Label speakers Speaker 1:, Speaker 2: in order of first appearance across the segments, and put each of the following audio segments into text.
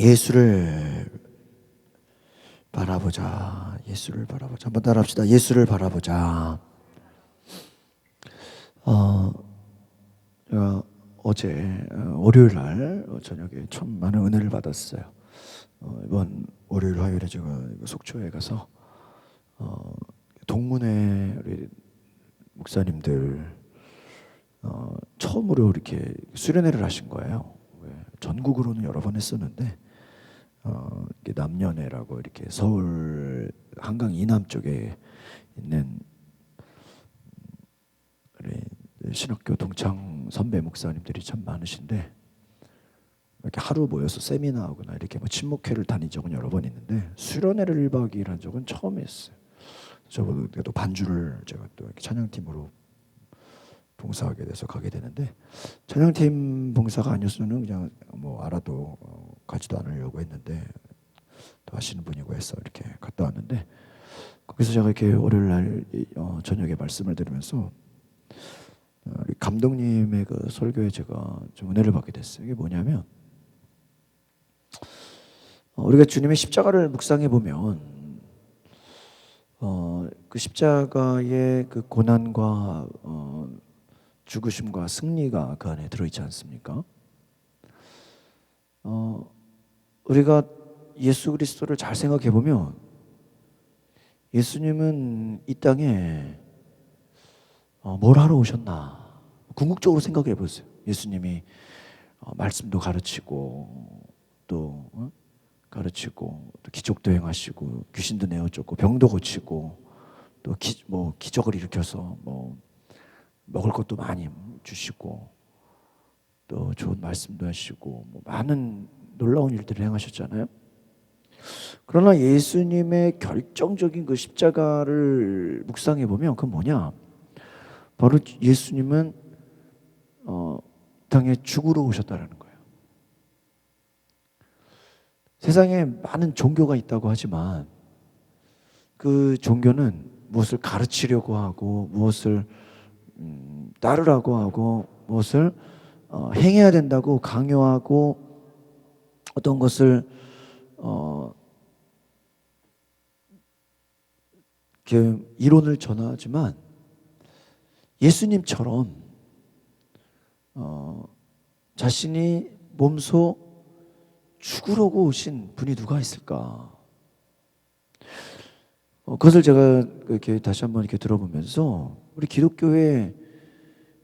Speaker 1: 예수를 바라보자. 예수를 바라보자. 한번 따라합시다. 예수를 바라보자. 제가 어제 월요일 날 저녁에 참 많은 은혜를 받았어요. 이번 월요일 화요일에 제가 속초에 가서 동문회 우리 목사님들 처음으로 이렇게 수련회를 하신 거예요. 전국으로는 여러 번 했었는데 남녀회라고 이렇게 서울 한강 이남 쪽에 있는 우리 신학교 동창 선배 목사님들이 참 많으신데 이렇게 하루 모여서 세미나하거나 이렇게 친목회를 다닌 적은 여러 번 있는데 수련회를 1박 2일 한 적은 처음이었어요. 저도 반주를 제가 또 이렇게 찬양팀으로 봉사하게 돼서 가게 되는데 찬양팀 봉사가 아니었으면 그냥 알아도 가지도 않으려고 했는데 또 하시는 분이고 해서 이렇게 갔다 왔는데 거기서 제가 이렇게 월요일 날 저녁에 말씀을 들으면서 우리 감독님의 그 설교에 제가 좀 은혜를 받게 됐어요. 이게 뭐냐면 우리가 주님의 십자가를 묵상해 보면 그 십자가의 그 고난과 죽으심과 승리가 그 안에 들어있지 않습니까? 우리가 예수 그리스도를 잘 생각해 보면 예수님은 이 땅에 뭘 하러 오셨나? 궁극적으로 생각해 보세요. 예수님이 말씀도 가르치고 또 가르치고 또 기적도 행하시고 귀신도 내어쫓고 병도 고치고 또 기적을 일으켜서 먹을 것도 많이 주시고 또 좋은 말씀도 하시고 많은 놀라운 일들을 행하셨잖아요. 그러나 예수님의 결정적인 그 십자가를 묵상해 보면 그건 뭐냐? 바로 예수님은 땅에 죽으러 오셨다라는 거예요. 세상에 많은 종교가 있다고 하지만 그 종교는 무엇을 가르치려고 하고 무엇을 따르라고 하고 무엇을 행해야 된다고 강요하고 어떤 것을 이론을 전하지만 예수님처럼 자신이 몸소 죽으려고 오신 분이 누가 있을까? 그것을 제가 이렇게 다시 한번 이렇게 들어보면서 우리 기독교의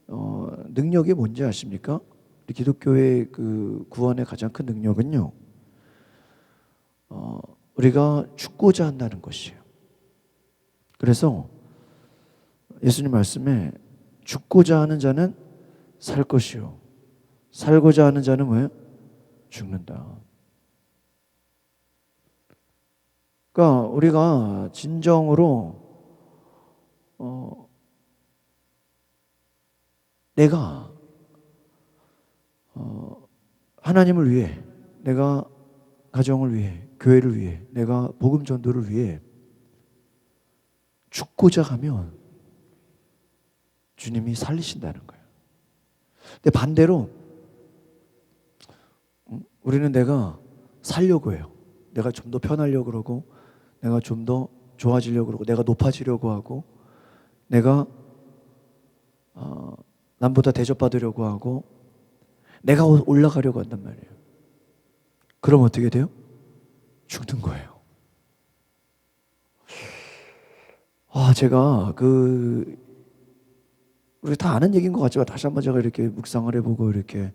Speaker 1: 능력이 뭔지 아십니까? 우리 기독교의 그 구원의 가장 큰 능력은요, 우리가 죽고자 한다는 것이에요. 그래서 예수님 말씀에 죽고자 하는 자는 살 것이요, 살고자 하는 자는 뭐예요? 죽는다. 그러니까 우리가 진정으로 내가 하나님을 위해, 내가 가정을 위해, 교회를 위해, 내가 복음 전도를 위해 죽고자 하면 주님이 살리신다는 거예요. 근데 반대로 우리는 내가 살려고 해요. 내가 좀 더 편하려고 그러고 내가 좀 더 좋아지려고 그러고 내가 높아지려고 하고 내가 남보다 대접받으려고 하고 내가 올라가려고 한단 말이에요. 그럼 어떻게 돼요? 죽는 거예요. 제가 우리 다 아는 얘기인 것 같지만 다시 한번 제가 이렇게 묵상을 해보고 이렇게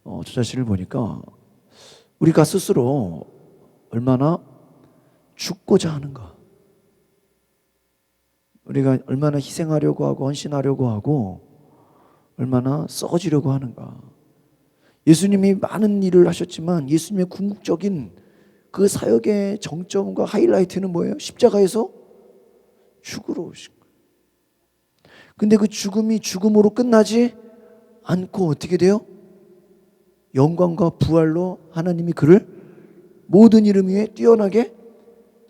Speaker 1: 저 자신을 보니까 우리가 스스로 얼마나 죽고자 하는가, 우리가 얼마나 희생하려고 하고 헌신하려고 하고 얼마나 써지려고 하는가. 예수님이 많은 일을 하셨지만 예수님의 궁극적인 그 사역의 정점과 하이라이트는 뭐예요? 십자가에서 죽으러 오신 거예요. 근데 그 죽음이 죽음으로 끝나지 않고 어떻게 돼요? 영광과 부활로 하나님이 그를 모든 이름 위에 뛰어나게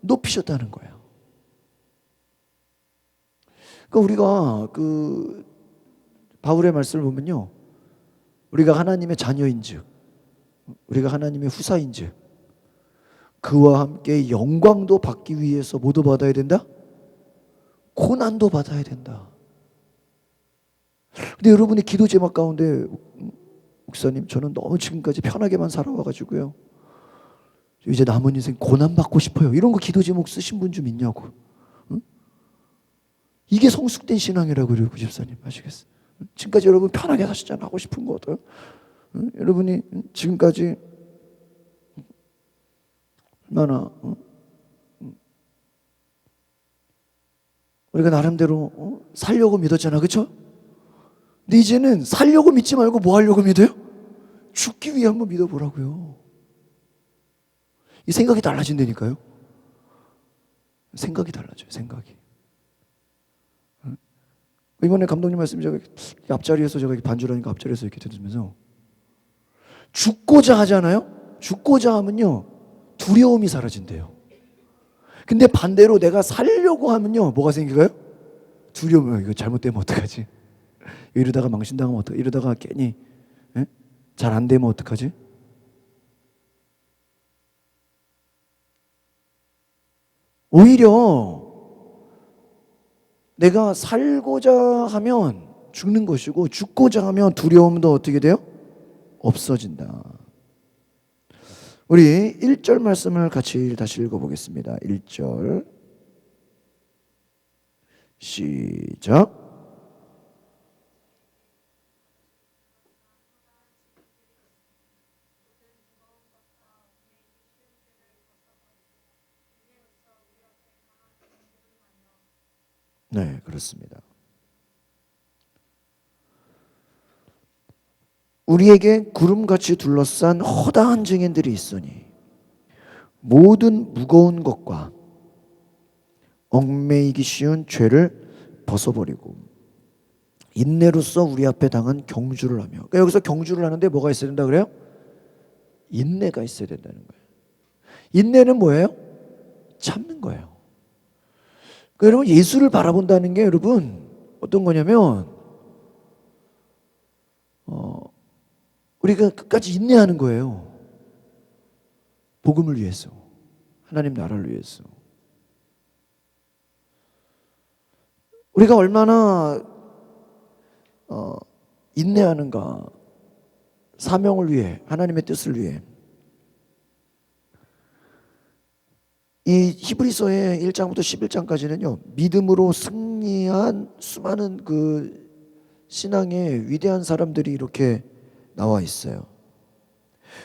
Speaker 1: 높이셨다는 거예요. 그러니까 우리가 바울의 말씀을 보면요, 우리가 하나님의 자녀인즉, 우리가 하나님의 후사인즉, 그와 함께 영광도 받기 위해서 뭐도 받아야 된다? 고난도 받아야 된다. 근데 여러분이 기도 제목 가운데 목사님 저는 너무 지금까지 편하게만 살아와가지고요 이제 남은 인생 고난 받고 싶어요 이런 거 기도 제목 쓰신 분 좀 있냐고. 응? 이게 성숙된 신앙이라고 그래요 집사님 아시겠어요? 지금까지 여러분 편하게 사시잖아. 하고 싶은 거 얻어요. 응? 여러분이 지금까지 얼마나 우리가 나름대로 살려고 믿었잖아. 그렇죠? 근데 이제는 살려고 믿지 말고 뭐 하려고 믿어요? 죽기 위해 한번 믿어보라고요. 이 생각이 달라진다니까요. 생각이 달라져요. 생각이. 이번에 감독님 말씀 제가 앞자리에서 제가 반주라니까 앞자리에서 이렇게 들으면서 죽고자 하잖아요. 죽고자 하면요 두려움이 사라진대요. 근데 반대로 내가 살려고 하면요 뭐가 생길까요? 두려움. 이거 잘못되면 어떡하지? 이러다가 망신당하면 어떡하지? 이러다가 괜히 잘 안 되면 어떡하지? 오히려 내가 살고자 하면 죽는 것이고 죽고자 하면 두려움도 어떻게 돼요? 없어진다. 우리 1절 말씀을 같이 다시 읽어보겠습니다. 1절 시작. 네, 그렇습니다. 우리에게 구름같이 둘러싼 허다한 증인들이 있으니 모든 무거운 것과 얽매이기 쉬운 죄를 벗어버리고 인내로써 우리 앞에 당한 경주를 하며. 그러니까 여기서 경주를 하는데 뭐가 있어야 된다 그래요? 인내가 있어야 된다는 거예요. 인내는 뭐예요? 참는 거예요. 그러니까 여러분 예수를 바라본다는 게 여러분 어떤 거냐면 우리가 끝까지 인내하는 거예요. 복음을 위해서, 하나님 나라를 위해서. 우리가 얼마나 인내하는가. 사명을 위해, 하나님의 뜻을 위해. 이 히브리서의 1장부터 11장까지는요 믿음으로 승리한 수많은 그 신앙의 위대한 사람들이 이렇게 나와 있어요.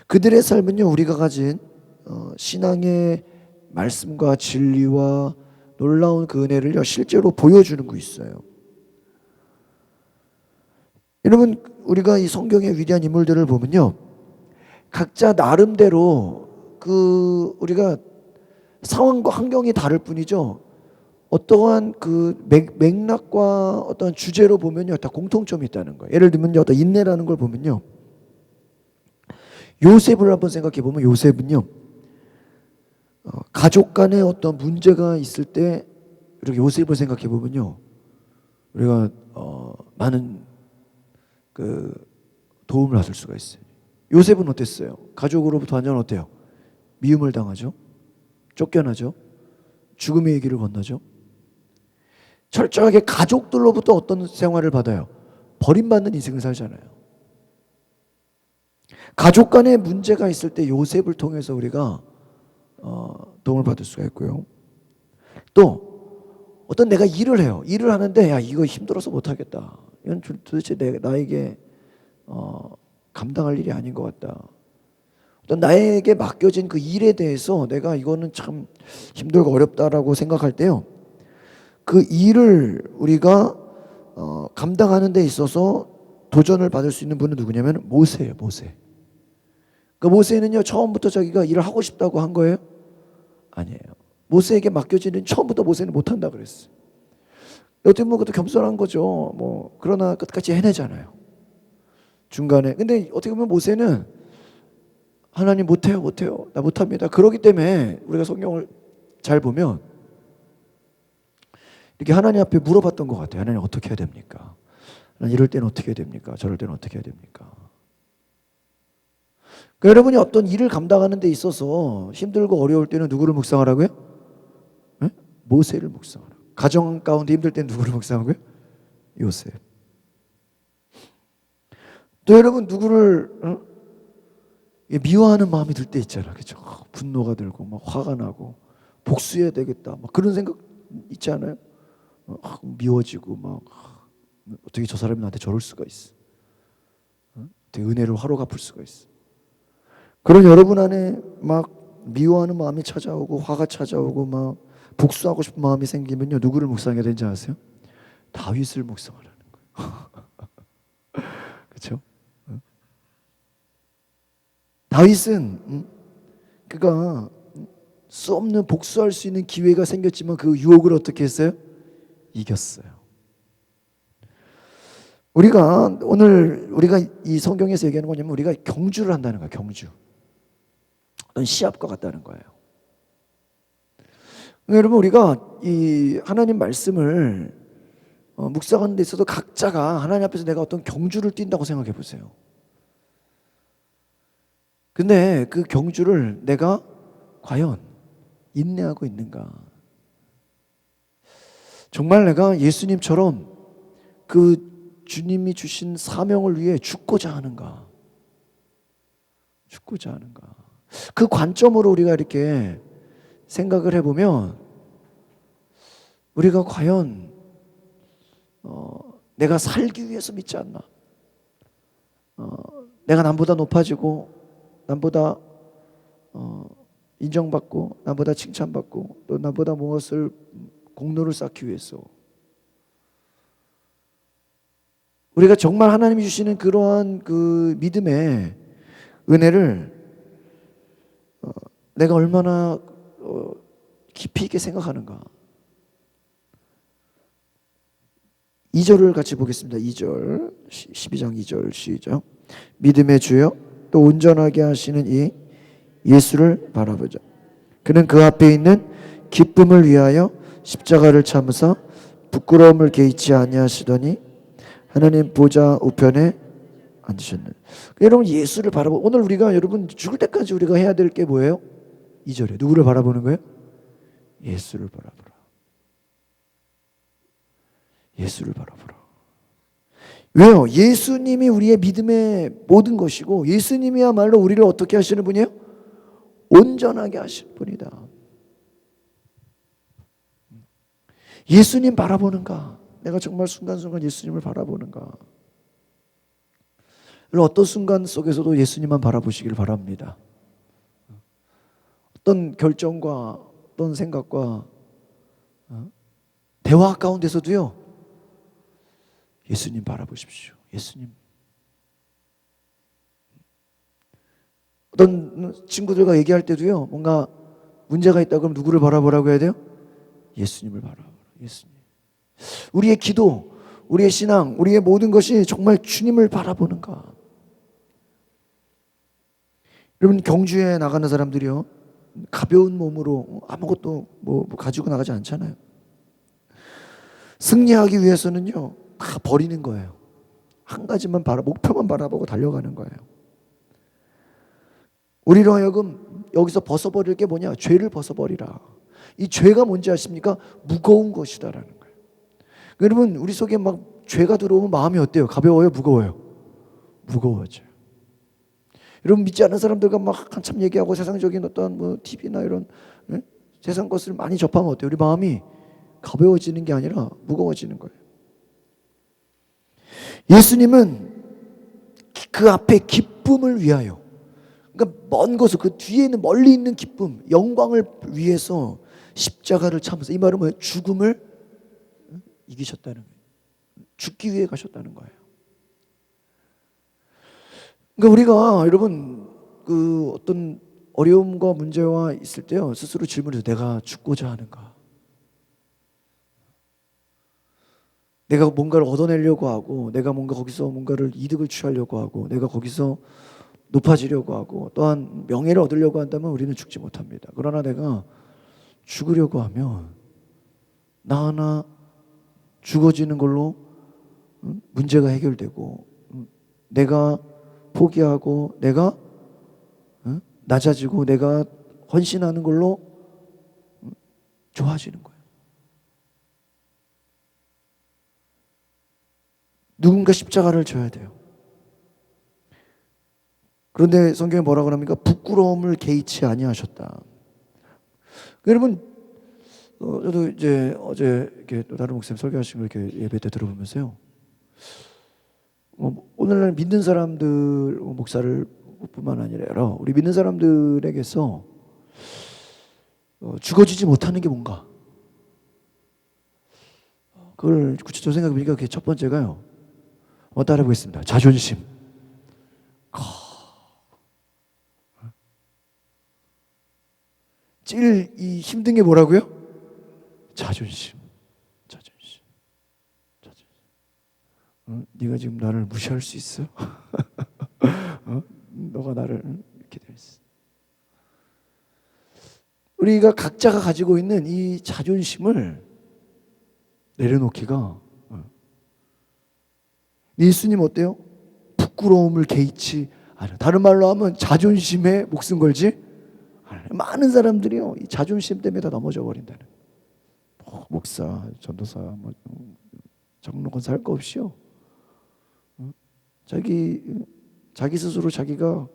Speaker 1: 그들의 삶은요 우리가 가진 신앙의 말씀과 진리와 놀라운 그 은혜를요 실제로 보여주는 거 있어요. 여러분 우리가 이 성경의 위대한 인물들을 보면요 각자 나름대로 그 우리가 상황과 환경이 다를 뿐이죠 어떠한 그 맥락과 어떤 주제로 보면요 다 공통점이 있다는 거예요. 예를 들면요 어떤 인내라는 걸 보면요 요셉을 한번 생각해 보면 요셉은요 가족 간에 어떤 문제가 있을 때 이렇게 요셉을 생각해 보면요 우리가 많은 그 도움을 받을 수가 있어요. 요셉은 어땠어요? 가족으로부터 완전 어때요? 미움을 당하죠. 쫓겨나죠. 죽음의 얘기를 건너죠. 철저하게 가족들로부터 어떤 생활을 받아요? 버림받는 인생을 살잖아요. 가족 간에 문제가 있을 때 요셉을 통해서 우리가 도움을 받을 수가 있고요. 또 어떤 내가 일을 해요. 일을 하는데 야 이거 힘들어서 못하겠다. 이건 도대체 나에게 감당할 일이 아닌 것 같다. 어떤 나에게 맡겨진 그 일에 대해서 내가 이거는 참 힘들고 어렵다라고 생각할 때요. 그 일을 우리가 감당하는 데 있어서 도전을 받을 수 있는 분은 누구냐면 모세예요. 모세. 그 모세는요 처음부터 자기가 일을 하고 싶다고 한 거예요? 아니에요. 모세에게 맡겨지는 처음부터 모세는 못한다 그랬어요. 어떻게 보면 그것도 겸손한 거죠. 뭐 그러나 끝까지 해내잖아요. 중간에. 근데 어떻게 보면 모세는 하나님 못해요. 나 못합니다. 그러기 때문에 우리가 성경을 잘 보면 이렇게 하나님 앞에 물어봤던 것 같아요. 하나님 어떻게 해야 됩니까? 하나님 이럴 때는 어떻게 해야 됩니까? 저럴 때는 어떻게 해야 됩니까? 그러니까 여러분이 어떤 일을 감당하는 데 있어서 힘들고 어려울 때는 누구를 묵상하라고요? 네? 모세를 묵상하라. 가정 가운데 힘들 때는 누구를 묵상하고요? 요셉. 또 여러분 누구를 미워하는 마음이 들 때 있잖아, 그죠? 분노가 들고 막 화가 나고 복수해야 되겠다, 막 그런 생각 있지 않아요? 미워지고 막 어떻게 저 사람이 나한테 저럴 수가 있어? 어떻게 은혜를 화로 갚을 수가 있어? 그런 여러분 안에 막 미워하는 마음이 찾아오고 화가 찾아오고 막 복수하고 싶은 마음이 생기면요, 누구를 묵상해야 되는지 아세요? 다윗을 묵상하라는 거예요. 그렇죠? 다윗은 그가 수 없는 복수할 수 있는 기회가 생겼지만 그 유혹을 어떻게 했어요? 이겼어요. 우리가 이 성경에서 얘기하는 거냐면 우리가 경주를 한다는 거예요. 경주. 어떤 시합과 같다는 거예요. 여러분 우리가 이 하나님 말씀을 묵상하는 데 있어서 각자가 하나님 앞에서 내가 어떤 경주를 뛴다고 생각해 보세요. 근데 그 경주를 내가 과연 인내하고 있는가? 정말 내가 예수님처럼 그 주님이 주신 사명을 위해 죽고자 하는가? 죽고자 하는가? 그 관점으로 우리가 이렇게 생각을 해보면 우리가 과연 내가 살기 위해서 믿지 않나? 내가 남보다 높아지고 남보다 인정받고 남보다 칭찬받고 또 남보다 무엇을 공로를 쌓기 위해서 우리가 정말 하나님이 주시는 그러한 그 믿음의 은혜를 내가 얼마나 깊이 있게 생각하는가. 2절을 같이 보겠습니다. 2절 12장 2절 시작. 믿음의 주여 또 온전하게 하시는 이 예수를 바라보자. 그는 그 앞에 있는 기쁨을 위하여 십자가를 참으사 부끄러움을 개의치 아니하시더니 하나님 보좌 우편에 앉으셨네. 여러분 예수를 바라보. 오늘 우리가 여러분 죽을 때까지 우리가 해야 될 게 뭐예요? 2절에 누구를 바라보는 거예요? 예수를 바라보라. 예수를 바라보라. 왜요? 예수님이 우리의 믿음의 모든 것이고 예수님이야말로 우리를 어떻게 하시는 분이에요? 온전하게 하시는 분이다. 예수님 바라보는가? 내가 정말 순간순간 예수님을 바라보는가? 어떤 순간 속에서도 예수님만 바라보시길 바랍니다. 어떤 결정과 어떤 생각과 대화 가운데서도요, 예수님 바라보십시오. 예수님. 어떤 친구들과 얘기할 때도요, 뭔가 문제가 있다 그러면 누구를 바라보라고 해야 돼요? 예수님을 바라보라. 예수님. 우리의 기도, 우리의 신앙, 우리의 모든 것이 정말 주님을 바라보는가? 여러분 경주에 나가는 사람들이요, 가벼운 몸으로 아무것도 뭐 가지고 나가지 않잖아요. 승리하기 위해서는요, 다 버리는 거예요. 한 가지만 목표만 바라보고 달려가는 거예요. 우리로 하여금 여기서 벗어버릴 게 뭐냐? 죄를 벗어버리라. 이 죄가 뭔지 아십니까? 무거운 것이다라는 거예요. 여러분 우리 속에 막 죄가 들어오면 마음이 어때요? 가벼워요? 무거워요? 무거워져요. 여러분 믿지 않는 사람들과 막 한참 얘기하고 세상적인 어떤 뭐 TV나 이런 세상 것을 많이 접하면 어때요? 우리 마음이 가벼워지는 게 아니라 무거워지는 거예요. 예수님은 그 앞에 기쁨을 위하여, 그러니까 먼 곳에 그 뒤에 있는 멀리 있는 기쁨, 영광을 위해서 십자가를 참으사. 이 말은 뭐예요? 죽음을 이기셨다는 거예요. 죽기 위해 가셨다는 거예요. 그러니까 우리가 여러분 그 어떤 어려움과 문제와 있을 때요, 스스로 질문해서 내가 죽고자 하는가? 내가 뭔가를 얻어내려고 하고, 내가 뭔가 거기서 뭔가를 이득을 취하려고 하고, 내가 거기서 높아지려고 하고, 또한 명예를 얻으려고 한다면 우리는 죽지 못합니다. 그러나 내가 죽으려고 하면 나 하나 죽어지는 걸로 문제가 해결되고, 내가 포기하고 내가 낮아지고 내가 헌신하는 걸로 좋아지는 거예요. 누군가 십자가를 져야 돼요. 그런데 성경에 뭐라고 합니까? 부끄러움을 개의치 아니하셨다. 여러분, 저도 이제 어제 이렇게 또 다른 목사님 설교하신 거 이렇게 예배 때 들어보면서요. 오늘날 믿는 사람들 목사를 뿐만 아니라 우리 믿는 사람들에게서 죽어지지 못하는 게 뭔가? 그걸 구체적으로 생각해 보니까 그게 첫 번째가요. 따라 해보겠습니다. 자존심. 제일 이 힘든 게 뭐라고요? 자존심. 네가 지금 나를 무시할 수 있어? 너가 나를 이렇게 됐어. 우리가 각자가 가지고 있는 이 자존심을 내려놓기가 예수님 어때요? 부끄러움을 개의치 않아. 다른 말로 하면 자존심에 목숨 걸지 않아요. 많은 사람들이요 이 자존심 때문에 다 넘어져 버린다는. 목사, 전도사, 장로 권사 할 거 없이요. 자기 스스로 자기가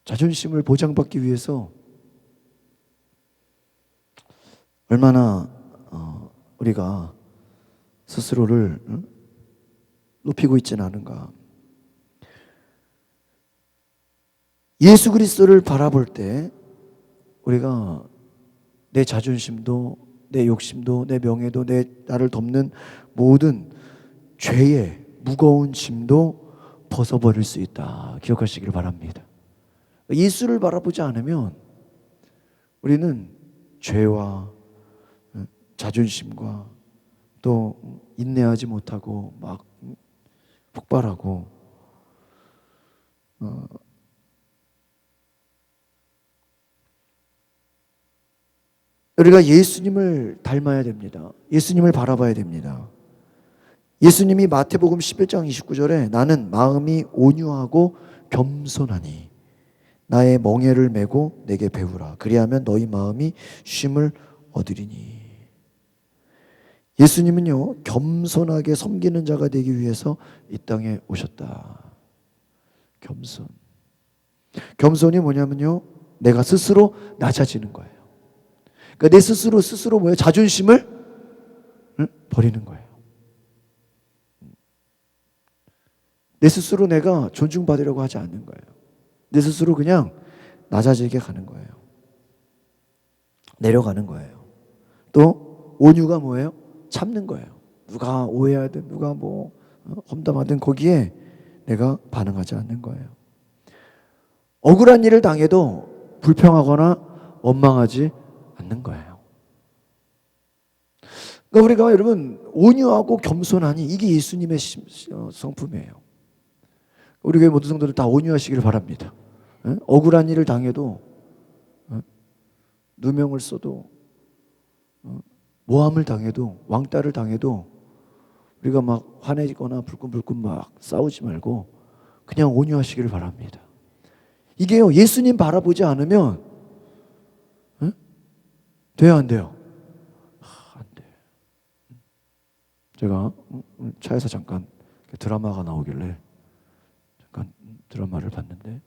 Speaker 1: 자존심을 보장받기 위해서 얼마나 우리가 스스로를 높이고 있지는 않은가. 예수 그리스도를 바라볼 때 우리가 내 자존심도 내 욕심도 내 명예도 나를 덮는 모든 죄의 무거운 짐도 벗어버릴 수 있다. 기억하시기를 바랍니다. 예수를 바라보지 않으면 우리는 죄와 자존심과 또 인내하지 못하고 막 폭발하고 우리가 예수님을 닮아야 됩니다. 예수님을 바라봐야 됩니다. 예수님이 마태복음 11장 29절에 나는 마음이 온유하고 겸손하니 나의 멍에를 메고 내게 배우라. 그리하면 너희 마음이 쉼을 얻으리니. 예수님은요 겸손하게 섬기는 자가 되기 위해서 이 땅에 오셨다. 겸손이 뭐냐면요 내가 스스로 낮아지는 거예요. 그러니까 내 스스로 뭐예요? 자존심을 버리는 거예요. 내 스스로 내가 존중받으려고 하지 않는 거예요. 내 스스로 그냥 낮아지게 가는 거예요. 내려가는 거예요. 또 온유가 뭐예요? 참는 거예요. 누가 오해하든 누가 험담하든 거기에 내가 반응하지 않는 거예요. 억울한 일을 당해도 불평하거나 원망하지 않는 거예요. 그러니까 우리가 여러분 온유하고 겸손하니 이게 예수님의 성품이에요. 우리 교회 모든 성도들 다 온유하시기를 바랍니다. 억울한 일을 당해도 누명을 써도 모함을 당해도 왕따를 당해도 우리가 막 화내거나 불끈불끈 막 싸우지 말고 그냥 온유하시기를 바랍니다. 이게요 예수님 바라보지 않으면 돼요 안 돼요? 안 돼. 제가 차에서 잠깐 드라마가 나오길래 잠깐 드라마를 봤는데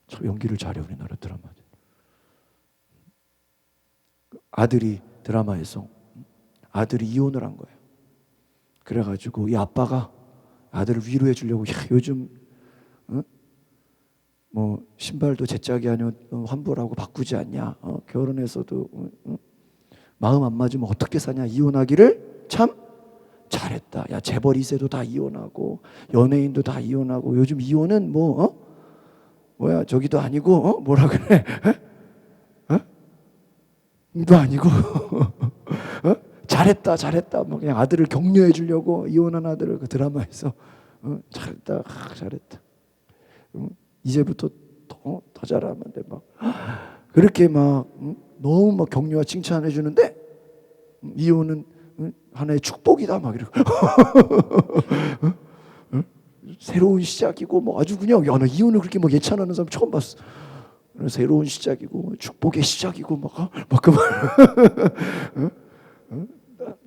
Speaker 1: 참 연기를 잘해 우리나라 드라마들. 아들이 드라마에서 아들이 이혼을 한 거예요. 그래가지고 이 아빠가 아들을 위로해 주려고 야, 요즘 신발도 제 짝이 아니면 환불하고 바꾸지 않냐. 결혼해서도 마음 안 맞으면 어떻게 사냐. 이혼하기를 참 잘했다. 야 재벌 2세도 다 이혼하고 연예인도 다 이혼하고 요즘 이혼은 뭐야 저기도 아니고 뭐라 그래? 도 아니고 잘했다 뭐 그냥 아들을 격려해 주려고 이혼한 아들을 그 드라마에서 잘했다 이제부터 더 잘하면 돼 막 그렇게 막 너무 막 격려와 칭찬해 주는데 이혼은 하나의 축복이다 막 이러고 새로운 시작이고 뭐 아주 그냥 야, 나 이혼을 그렇게 뭐 예찬하는 사람 처음 봤어. 새로운 시작이고 축복의 시작이고 막그 말,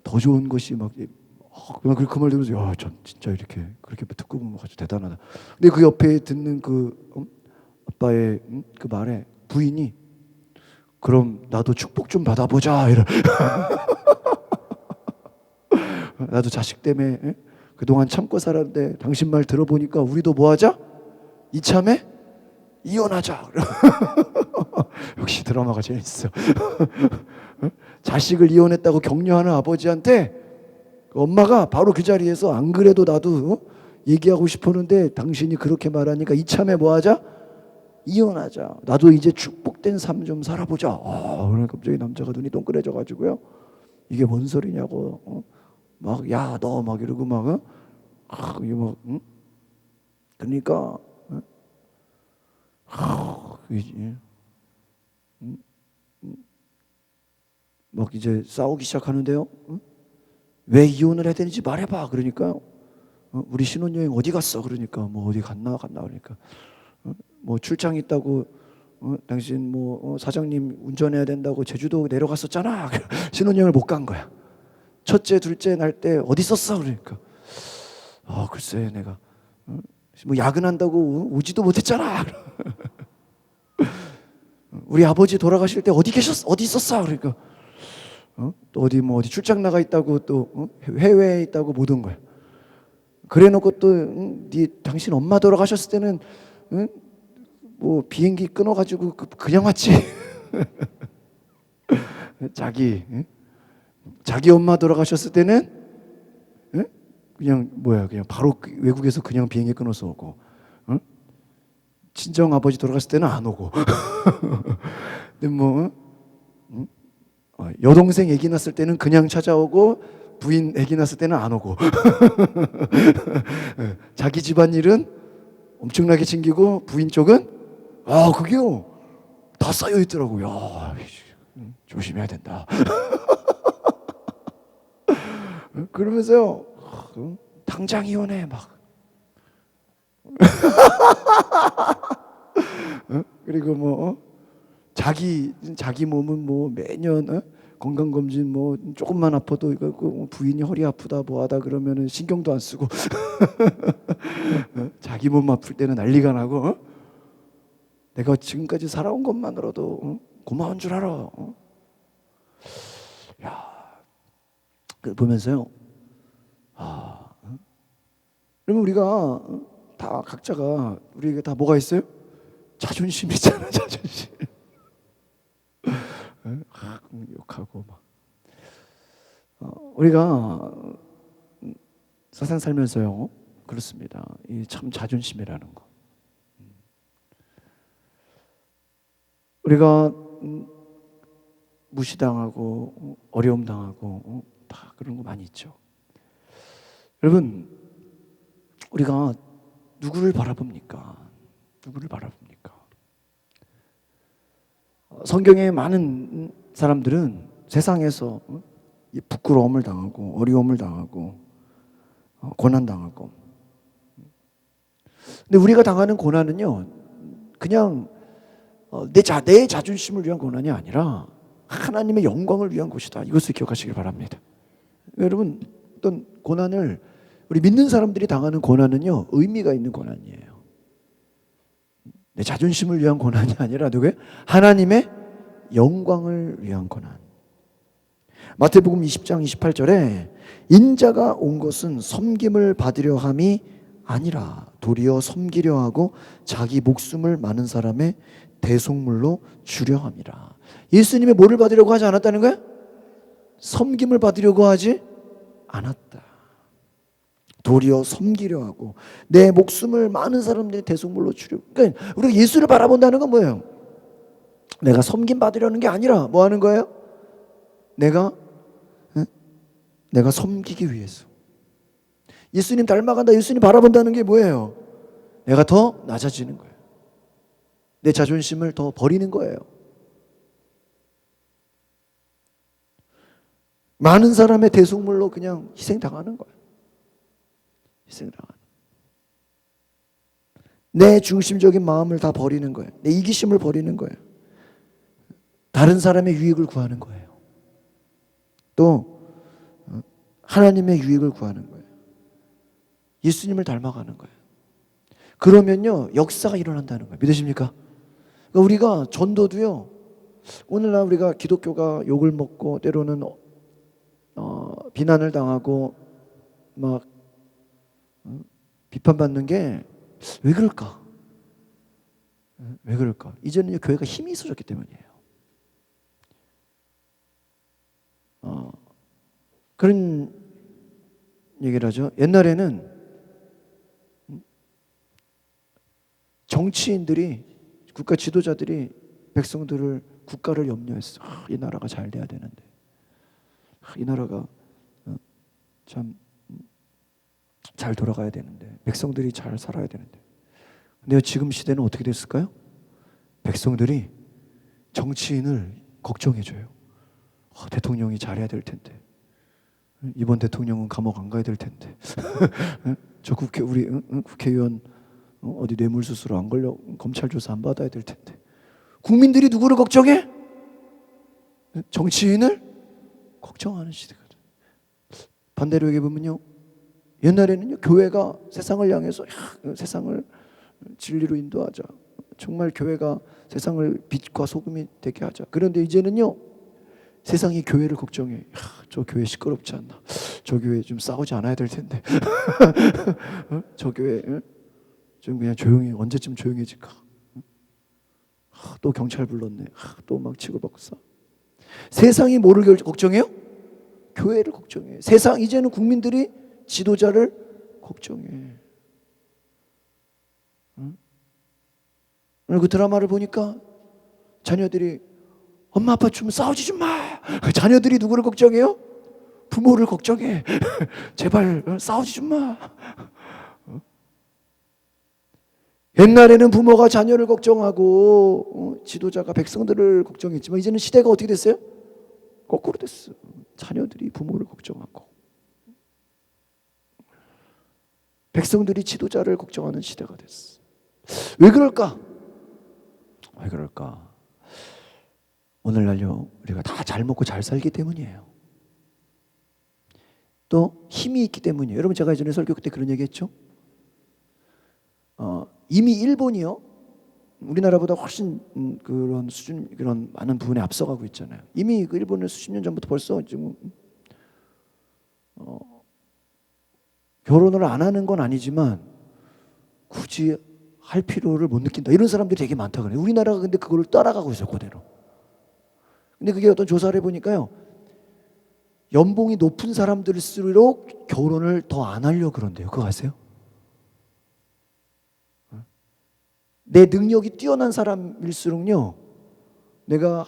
Speaker 1: 더 좋은 것이 그 말 들으면서 야, 전 진짜 이렇게 그렇게 듣고 보면 아주 대단하다. 근데 그 옆에 듣는 그 아빠의 그 말에 부인이 그럼 나도 축복 좀 받아보자 이래. 나도 자식 때문에 그동안 참고 살았는데 당신 말 들어보니까 우리도 뭐 하자? 이참에 이혼하자. 역시 드라마가 재밌어. 자식을 이혼했다고 격려하는 아버지한테 엄마가 바로 그 자리에서 안 그래도 나도 얘기하고 싶었는데 당신이 그렇게 말하니까 이참에 뭐 하자? 이혼하자. 나도 이제 축복된 삶 좀 살아보자. 그러니까 갑자기 남자가 눈이 동그래져 가지고요. 이게 뭔 소리냐고. 야, 너 이러고 이게 응? 그러니까 이제 싸우기 시작하는데요. 왜 이혼을 해야 되는지 말해봐. 그러니까 우리 신혼여행 어디 갔어? 그러니까 뭐 어디 갔나 그러니까 뭐 출장 있다고 당신 사장님 운전해야 된다고 제주도 내려갔었잖아. 신혼여행을 못 간 거야. 첫째 둘째 날 때 어디 있었어? 그러니까 글쎄 내가 뭐 야근한다고 오지도 못했잖아. 우리 아버지 돌아가실 때 어디 계셨어? 어디 있었어? 그러니까 또 어디 출장 나가 있다고 또 해외에 있다고 못 온 거야. 그래놓고 또 당신 엄마 돌아가셨을 때는 뭐 비행기 끊어가지고 그냥 왔지. 자기 엄마 돌아가셨을 때는 그냥 바로 외국에서 그냥 비행기 끊어서 오고, 친정 아버지 돌아갔을 때는 안 오고. 근데 여동생 아기 낳았을 때는 그냥 찾아오고 부인 아기 낳았을 때는 안 오고. 자기 집안일은 엄청나게 챙기고 부인 쪽은 그게요 다 쌓여 있더라고요. 조심해야 된다. 그러면서요 당장 이혼해 그리고 자기 몸은 매년 건강검진 조금만 아파도 이거 부인이 허리 아프다 뭐하다 그러면은 신경도 안 쓰고 자기 몸 아플 때는 난리가 나고 내가 지금까지 살아온 것만으로도 고마운 줄 알아. 보면서요 그러면 우리가 다 각자가 우리에게 다 뭐가 있어요? 자존심 있잖아. 자존심. 욕하고 우리가 세상 살면서요 그렇습니다. 이 참 자존심이라는 거. 우리가 무시당하고 어려움 당하고 다 그런 거 많이 있죠. 여러분 우리가 누구를 바라봅니까? 누구를 바라봅니까? 성경에 많은 사람들은 세상에서 부끄러움을 당하고 어려움을 당하고 고난 당하고, 근데 우리가 당하는 고난은요 그냥 내 자존심을 위한 고난이 아니라 하나님의 영광을 위한 것이다. 이것을 기억하시길 바랍니다. 여러분 어떤 고난을 우리 믿는 사람들이 당하는 고난은요 의미가 있는 고난이에요. 내 자존심을 위한 고난이 아니라 누구예요? 하나님의 영광을 위한 고난. 마태복음 20장 28절에 인자가 온 것은 섬김을 받으려 함이 아니라 도리어 섬기려 하고 자기 목숨을 많은 사람의 대속물로 주려 함이라. 예수님이 뭐를 받으려고 하지 않았다는 거야? 섬김을 받으려고 하지 않았다. 도리어 섬기려 하고 내 목숨을 많은 사람들의 대속물로 주려. 그러니까 우리가 예수를 바라본다는 건 뭐예요? 내가 섬김 받으려는 게 아니라 뭐 하는 거예요? 내가 섬기기 위해서. 예수님 닮아간다, 예수님 바라본다는 게 뭐예요? 내가 더 낮아지는 거예요. 내 자존심을 더 버리는 거예요. 많은 사람의 대속물로 그냥 희생당하는 거예요. 희생당하는. 내 중심적인 마음을 다 버리는 거예요. 내 이기심을 버리는 거예요. 다른 사람의 유익을 구하는 거예요. 또 하나님의 유익을 구하는 거예요. 예수님을 닮아가는 거예요. 그러면요 역사가 일어난다는 거예요. 믿으십니까? 그러니까 우리가 전도도요, 오늘날 우리가 기독교가 욕을 먹고 때로는 비난을 당하고 막 비판받는 게 왜 그럴까? 왜 그럴까? 이제는 교회가 힘이 있어졌기 때문이에요. 그런 얘기를 하죠. 옛날에는 정치인들이, 국가 지도자들이 백성들을, 국가를 염려했어. 이 나라가 잘 돼야 되는데, 이 나라가 참 잘 돌아가야 되는데, 백성들이 잘 살아야 되는데. 근데 지금 시대는 어떻게 됐을까요? 백성들이 정치인을 걱정해줘요. 대통령이 잘해야 될 텐데, 이번 대통령은 감옥 안 가야 될 텐데, 저 우리 국회의원 어디 뇌물수수로 안 걸려 검찰 조사 안 받아야 될 텐데. 국민들이 누구를 걱정해? 정치인을 걱정하는 시대거든. 반대로 얘기해 보면요, 옛날에는요 교회가 세상을 향해서 세상을 진리로 인도하자, 정말 교회가 세상을 빛과 소금이 되게 하자. 그런데 이제는요 세상이 교회를 걱정해. 저 교회 시끄럽지 않나? 저 교회 좀 싸우지 않아야 될 텐데. 저 교회 좀 그냥 조용히, 언제쯤 조용해질까? 또 경찰 불렀네. 또 막 치고받고 싸. 세상이 뭐를 걱정해요? 교회를 걱정해. 세상, 이제는 국민들이 지도자를 걱정해. 오늘 그 드라마를 보니까 자녀들이 엄마 아빠 좀 싸우지 좀 마. 자녀들이 누구를 걱정해요? 부모를 걱정해. 제발 싸우지 좀 마. 옛날에는 부모가 자녀를 걱정하고 지도자가 백성들을 걱정했지만, 이제는 시대가 어떻게 됐어요? 거꾸로 됐어. 자녀들이 부모를 걱정하고 백성들이 지도자를 걱정하는 시대가 됐어. 왜 그럴까? 왜 그럴까? 오늘날요 우리가 다 잘 먹고 잘 살기 때문이에요. 또 힘이 있기 때문이에요. 여러분, 제가 예전에 설교 때 그런 얘기 했죠. 이미 일본이요 우리나라보다 훨씬 그런 수준, 그런 많은 부분에 앞서가고 있잖아요. 이미 그 일본은 수십 년 전부터 벌써 지금 결혼을 안 하는 건 아니지만 굳이 할 필요를 못 느낀다, 이런 사람들이 되게 많다 그래요. 우리나라가 근데 그걸 따라가고 있어요, 그대로. 근데 그게 어떤 조사를 해보니까요, 연봉이 높은 사람들일수록 결혼을 더 안 하려고 그런대요. 그거 아세요? 내 능력이 뛰어난 사람일수록요, 내가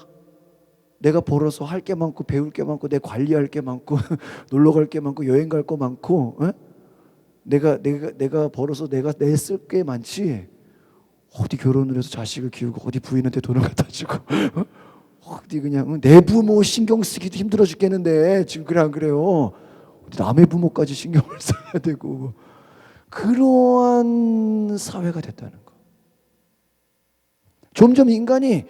Speaker 1: 벌어서 할 게 많고 배울 게 많고 내 관리할 게 많고 놀러 갈 게 많고 여행 갈 거 많고, 내가 벌어서 내가 쓸 게 많지, 어디 결혼을 해서 자식을 키우고 어디 부인한테 돈을 갖다 주고 어디 그냥 내 부모 신경 쓰기도 힘들어 죽겠는데 지금 그래 안 그래요? 남의 부모까지 신경을 써야 되고, 그러한 사회가 됐다는 거. 점점 인간이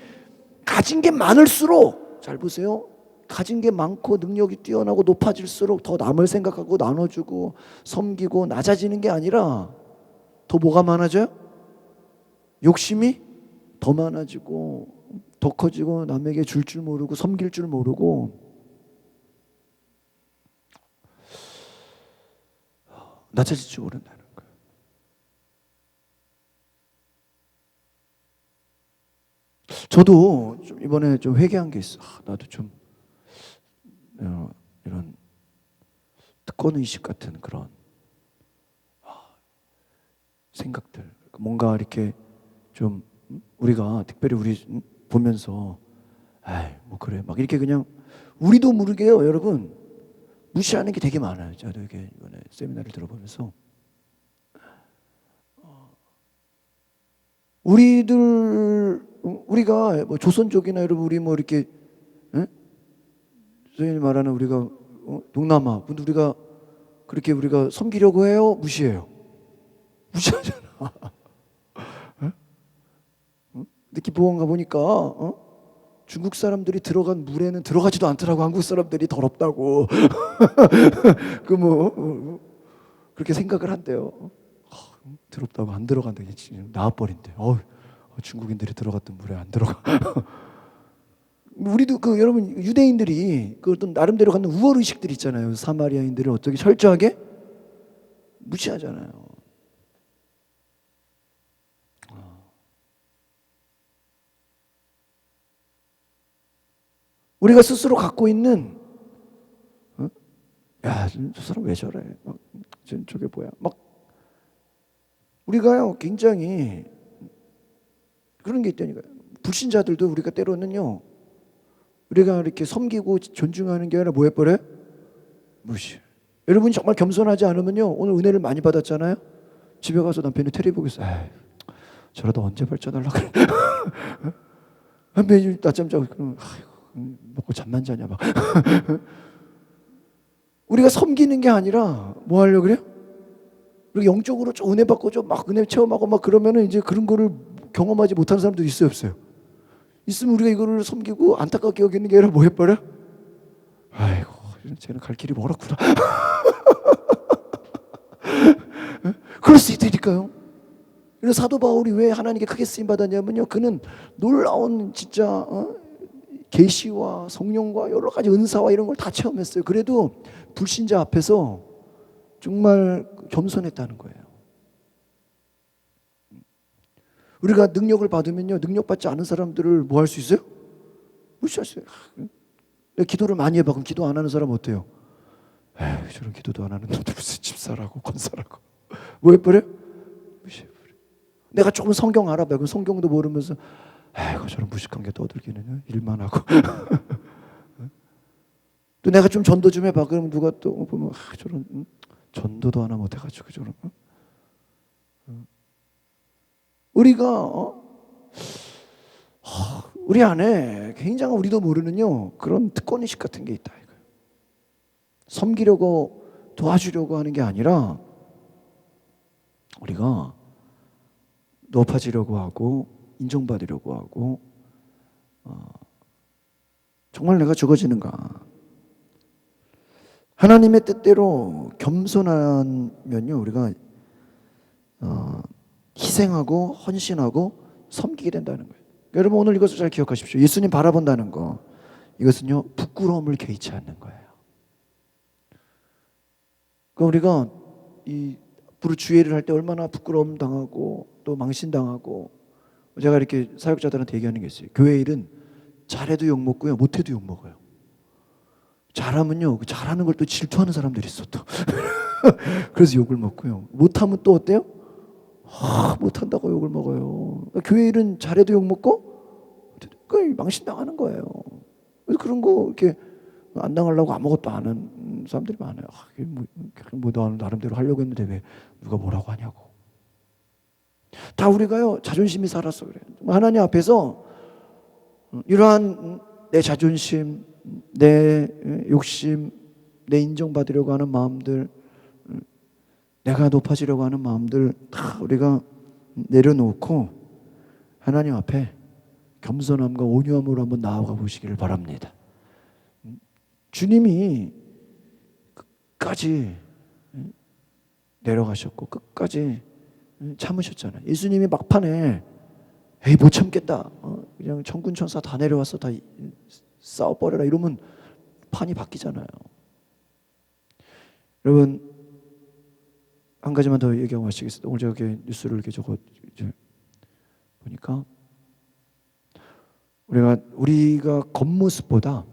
Speaker 1: 가진 게 많을수록, 잘 보세요, 가진 게 많고 능력이 뛰어나고 높아질수록 더 남을 생각하고 나눠주고 섬기고 낮아지는 게 아니라 더 뭐가 많아져요? 욕심이 더 많아지고 더 커지고 남에게 줄 줄 모르고 섬길 줄 모르고 낮아질 줄 모른다는 거예요. 저도 좀 이번에 좀 회개한 게 있어. 나도 좀 이런 특권의식 같은 그런 생각들, 뭔가 이렇게 좀 우리가 특별히 우리 보면서 뭐 그래 막 이렇게 그냥 우리도 모르게요, 여러분, 무시하는 게 되게 많아요. 저도 이게 이번에 세미나를 들어보면서 우리가 뭐 조선족이나 여러분, 우리 뭐 이렇게 소위 말하는 우리가 동남아 근데 우리가 그렇게 우리가 섬기려고 해요? 무시해요? 무시하잖아. 보험 가보니까 중국 사람들이 들어간 물에는 들어가지도 않더라고. 한국 사람들이 더럽다고. 그 뭐 그렇게 생각을 한대요. 더럽다고 안 들어간다. 나와버린대. 중국인들이 들어갔던 물에 안 들어가. 우리도 여러분 유대인들이 그 어떤 나름대로 갖는 우월 의식들 있잖아요. 사마리아인들을 어떻게 철저하게 무시하잖아요. 우리가 스스로 갖고 있는 야, 저 사람 왜 저래? 저게 뭐야? 막 우리가요 굉장히 그런 게 있다니까요. 불신자들도 우리가 때로는요, 우리가 이렇게 섬기고 존중하는 게 아니라 뭐 해버려요? 무시. 여러분이 정말 겸손하지 않으면요, 오늘 은혜를 많이 받았잖아요. 집에 가서 남편이 텔레비 보고 있어. 저러다 언제 발전하려고 그래? 매일 낮잠 자고 먹고 잠만 자냐 막. 우리가 섬기는 게 아니라 뭐 하려고 그래요? 우리가 영적으로 좀 은혜 받고 좀 막 은혜 체험하고 막 그러면은 이제 그런 거를 경험하지 못하는 사람도 있어요, 없어요? 있으면 우리가 이거를 섬기고 안타깝게 여기는 게 아니라 뭐 해버려? 아이고, 쟤는 갈 길이 멀었구나. 그럴 수 있다니까요. 그래서 사도 바울이 왜 하나님께 크게 쓰임 받았냐면요, 그는 놀라운 진짜 계시와 성령과 여러 가지 은사와 이런 걸 다 체험했어요. 그래도 불신자 앞에서 정말 겸손했다는 거예요. 우리가 능력을 받으면요, 능력받지 않은 사람들을 뭐 할 수 있어요? 무시할 수 있어요. 내가 기도를 많이 해봐. 그럼 기도 안 하는 사람 어때요? 저런 기도도 안 하는 놈들 무슨 집사라고 권사라고 뭐 해버려? 무시해버려. 내가 조금 성경 알아봐. 그럼 성경도 모르면서 저런 무식한 게 떠들기는 일만 하고. 또 내가 좀 전도 좀 해봐. 그럼 누가 또 보면 저런 전도도 하나 못해가지고 저런. 우리가 우리 안에 굉장히 우리도 모르는요 그런 특권의식 같은 게 있다 이거예요. 섬기려고 도와주려고 하는 게 아니라 우리가 높아지려고 하고 인정받으려고 하고 정말 내가 죽어지는가. 하나님의 뜻대로 겸손하면요 우리가 희생하고 헌신하고 섬기게 된다는 거예요. 여러분 오늘 이것을 잘 기억하십시오. 예수님 바라본다는 거, 이것은요 부끄러움을 개의치 않는 거예요. 그러니까 우리가 이 주례를 할 때 얼마나 부끄러움 당하고 또 망신 당하고, 제가 이렇게 사역자들한테 얘기하는 게 있어요. 교회 일은 잘해도 욕 먹고요, 못해도 욕 먹어요. 잘하면요 잘하는 걸 또 질투하는 사람들이 있어 또. 그래서 욕을 먹고요, 못하면 또 어때요? 못한다고 욕을 먹어요. 교회 일은 잘해도 욕 먹고 망신당하는 거예요. 그래서 그런 거 이렇게 안 당하려고 아무것도 안 하는 사람들이 많아요. 뭐 나름대로 하려고 했는데 왜 누가 뭐라고 하냐고. 다 우리가요 자존심이 살아서 그래요. 하나님 앞에서 이러한 내 자존심, 내 욕심, 내 인정받으려고 하는 마음들, 내가 높아지려고 하는 마음들 다 우리가 내려놓고 하나님 앞에 겸손함과 온유함으로 한번 나아가 보시기를 바랍니다. 주님이 끝까지 내려가셨고 끝까지 참으셨잖아요. 예수님이 막판에 못 참겠다, 그냥 천군 천사 다 내려와서 다 싸워버려라 이러면 판이 바뀌잖아요. 여러분 한 가지만 더 얘기하고 마치겠습니다. 오늘 제가 이렇게 뉴스를 이렇게 적어 보니까 우리가 겉모습보다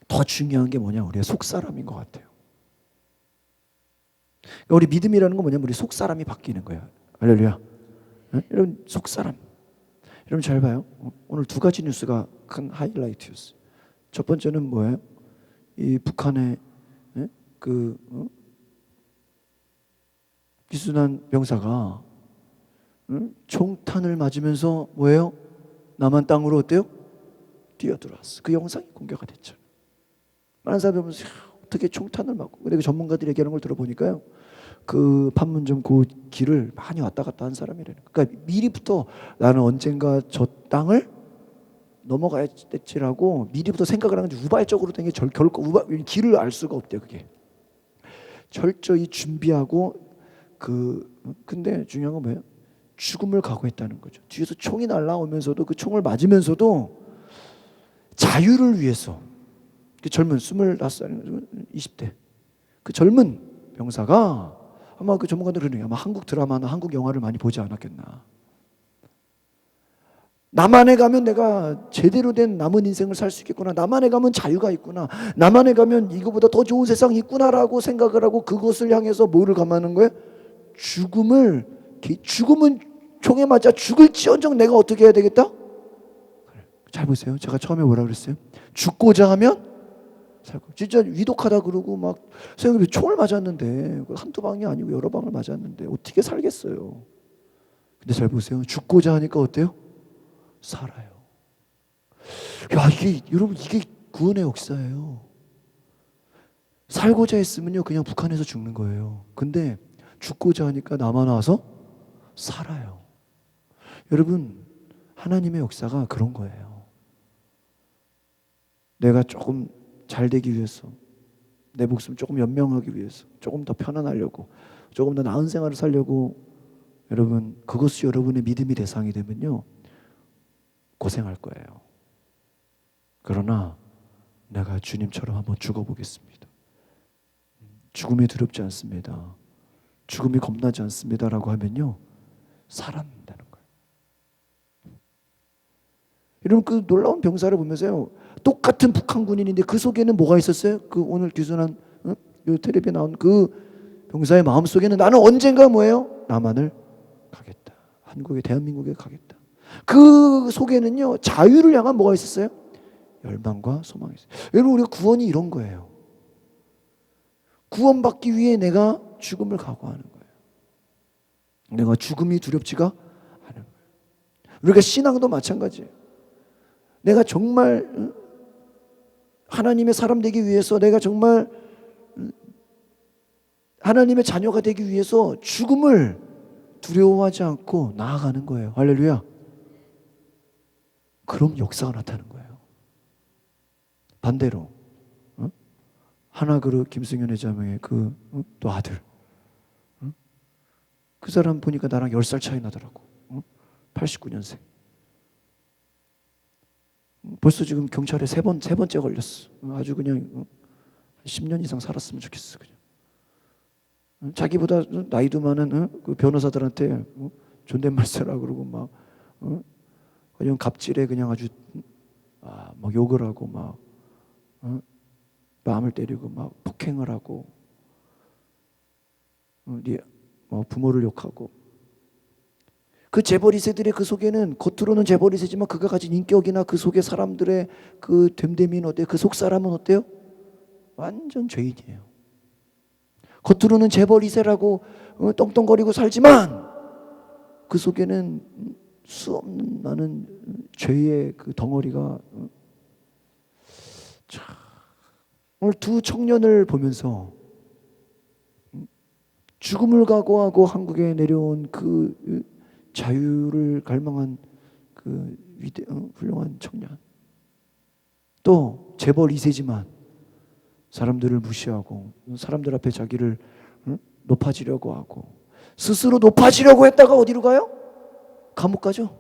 Speaker 1: 더 중요한 게 뭐냐, 우리가 속사람인 것 같아요. 우리 믿음이라는 건 뭐냐면 우리 속사람이 바뀌는 거예요. 할렐루야. 여러분 속사람, 여러분 잘 봐요. 오늘 두 가지 뉴스가 큰 하이라이트였어요. 첫 번째는 뭐예요? 이 북한의 기순한 병사가 총탄을 맞으면서 뭐예요? 남한 땅으로 어때요? 뛰어들어왔어. 그 영상이 공개가 됐죠. 많은 사람들이 보면서 어떻게 총탄을 맞고, 근데 그 전문가들이 얘기하는 걸 들어보니까요, 그 판문점 그 길을 많이 왔다 갔다 한 사람이라는 거예요. 그러니까 미리부터 나는 언젠가 저 땅을 넘어가야 됐지라고 미리부터 생각을 하는데 우발적으로 된 게 결코 길을 알 수가 없대요. 그게 철저히 준비하고 근데 중요한 건 뭐예요? 죽음을 각오했다는 거죠. 뒤에서 총이 날라오면서도 그 총을 맞으면서도 자유를 위해서 그 젊은 25살 20대 그 젊은 병사가 아마 그 전문가들 그러는 게 아마 한국 드라마나 한국 영화를 많이 보지 않았겠나. 남한에 가면 내가 제대로 된 남은 인생을 살 수 있겠구나. 남한에 가면 자유가 있구나. 남한에 가면 이거보다 더 좋은 세상이 있구나라고 생각을 하고 그것을 향해서 뭐를 감하는 거예요? 죽음은 총에 맞아 죽을지언정 내가 어떻게 해야 되겠다? 잘 보세요. 제가 처음에 뭐라 그랬어요? 죽고자 하면 살고. 진짜 위독하다 그러고 막 선생님이 총을 맞았는데 한두 방이 아니고 여러 방을 맞았는데 어떻게 살겠어요? 근데 잘 보세요. 죽고자 하니까 어때요? 살아요. 야, 이게 여러분 이게 구원의 역사예요. 살고자 했으면요 그냥 북한에서 죽는 거예요. 근데 죽고자 하니까 남아 나와서 살아요. 여러분 하나님의 역사가 그런 거예요. 내가 조금 잘 되기 위해서 내 목숨 조금 연명하기 위해서 조금 더 편안하려고 조금 더 나은 생활을 살려고 여러분 그것이 여러분의 믿음의 대상이 되면요 고생할 거예요. 그러나 내가 주님처럼 한번 죽어보겠습니다. 죽음이 두렵지 않습니다. 죽음이 겁나지 않습니다라고 하면요 살아난다는 거예요. 여러분 그 놀라운 병사를 보면서요 똑같은 북한 군인인데 그 속에는 뭐가 있었어요? 그 오늘 귀순한 텔레비에 나온 그 병사의 마음 속에는 나는 언젠가 뭐예요? 남한을 가겠다. 한국에 대한민국에 가겠다. 그 속에는요 자유를 향한 뭐가 있었어요? 열망과 소망이 있어요. 여러분 우리가 구원이 이런 거예요. 구원받기 위해 내가 죽음을 각오하는 거예요. 내가 죽음이 두렵지가 않은 거예요. 우리가 신앙도 마찬가지예요. 내가 정말 하나님의 사람 되기 위해서 내가 정말 하나님의 자녀가 되기 위해서 죽음을 두려워하지 않고 나아가는 거예요. 할렐루야. 그럼 역사가 나타나는 거예요. 반대로 하나그룹 김승현 회장의 또 아들 그 사람 보니까 나랑 10살 차이 나더라고. 89년생. 벌써 지금 경찰에 세 번째 걸렸어. 아주 그냥 10년 이상 살았으면 좋겠어. 그냥. 자기보다 나이도 많은 그 변호사들한테 존댓말 쓰라 그러고 막 그냥 갑질에 그냥 아주 막 욕을 하고 막 마음을 때리고 막 폭행을 하고 부모를 욕하고 그 재벌 2세들의 그 속에는 겉으로는 재벌 2세지만 그가 가진 인격이나 그 속에 사람들의 그 됨됨이는 어때요? 그 속 사람은 어때요? 완전 죄인이에요. 겉으로는 재벌 2세라고 떵떵거리고 살지만 그 속에는 수없는 나는 죄의 그 덩어리가 오늘 두 청년을 보면서 죽음을 각오하고 한국에 내려온 그 자유를 갈망한 그 훌륭한 청년 또 재벌 2세지만 사람들을 무시하고 사람들 앞에 자기를 높아지려고 하고 스스로 높아지려고 했다가 어디로 가요? 감옥 가죠.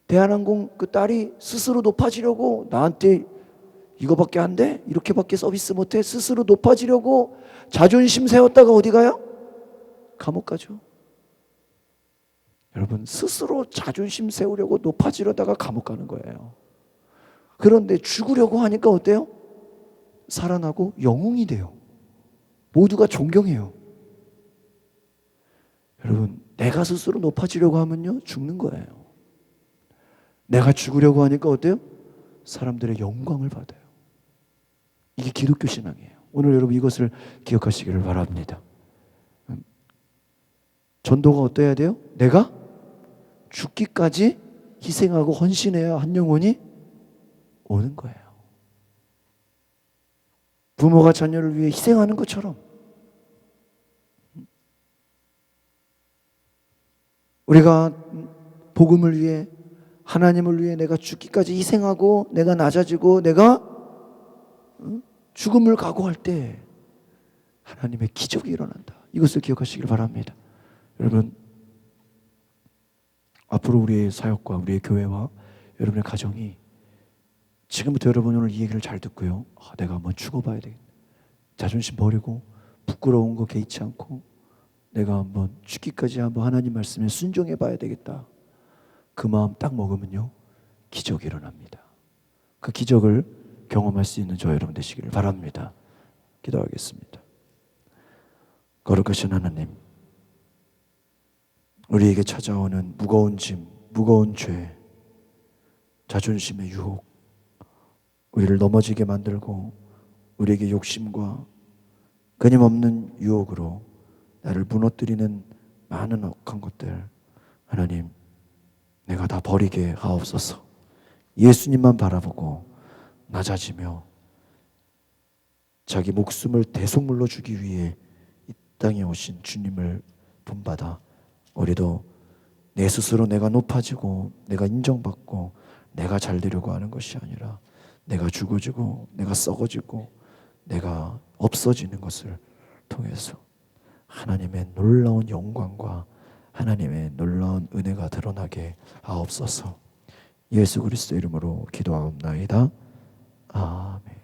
Speaker 1: 대한항공 그 딸이 스스로 높아지려고 나한테 이거밖에 안 돼? 이렇게밖에 서비스 못해? 스스로 높아지려고 자존심 세웠다가 어디 가요? 감옥 가죠. 여러분 스스로 자존심 세우려고 높아지려다가 감옥 가는 거예요. 그런데 죽으려고 하니까 어때요? 살아나고 영웅이 돼요. 모두가 존경해요. 여러분 내가 스스로 높아지려고 하면요 죽는 거예요. 내가 죽으려고 하니까 어때요? 사람들의 영광을 받아요. 이게 기독교 신앙이에요. 오늘 여러분 이것을 기억하시기를 바랍니다. 전도가 어떠해야 돼요? 내가 죽기까지 희생하고 헌신해야 한 영혼이 오는 거예요. 부모가 자녀를 위해 희생하는 것처럼 우리가 복음을 위해, 하나님을 위해 내가 죽기까지 희생하고 내가 낮아지고 내가 죽음을 각오할 때 하나님의 기적이 일어난다. 이것을 기억하시길 바랍니다. 여러분, 앞으로 우리의 사역과 우리의 교회와 여러분의 가정이, 지금부터 여러분 오늘 이 얘기를 잘 듣고요, 내가 한번 죽어봐야 되겠다, 자존심 버리고 부끄러운 거 개의치 않고 내가 한번 죽기까지 한번 하나님 말씀에 순종해 봐야 되겠다, 그 마음 딱 먹으면요 기적이 일어납니다. 그 기적을 경험할 수 있는 저 여러분 되시기를 바랍니다. 기도하겠습니다. 거룩하신 하나님, 우리에게 찾아오는 무거운 짐, 무거운 죄, 자존심의 유혹, 우리를 넘어지게 만들고 우리에게 욕심과 끊임없는 유혹으로 나를 무너뜨리는 많은 억한 것들, 하나님, 내가 다 버리게 하옵소서. 예수님만 바라보고 낮아지며 자기 목숨을 대속물로 주기 위해 이 땅에 오신 주님을 본받아 우리도 내 스스로 내가 높아지고 내가 인정받고 내가 잘 되려고 하는 것이 아니라 내가 죽어지고 내가 썩어지고 내가 없어지는 것을 통해서 하나님의 놀라운 영광과 하나님의 놀라운 은혜가 드러나게 하옵소서. 예수 그리스도 이름으로 기도하옵나이다. 아멘.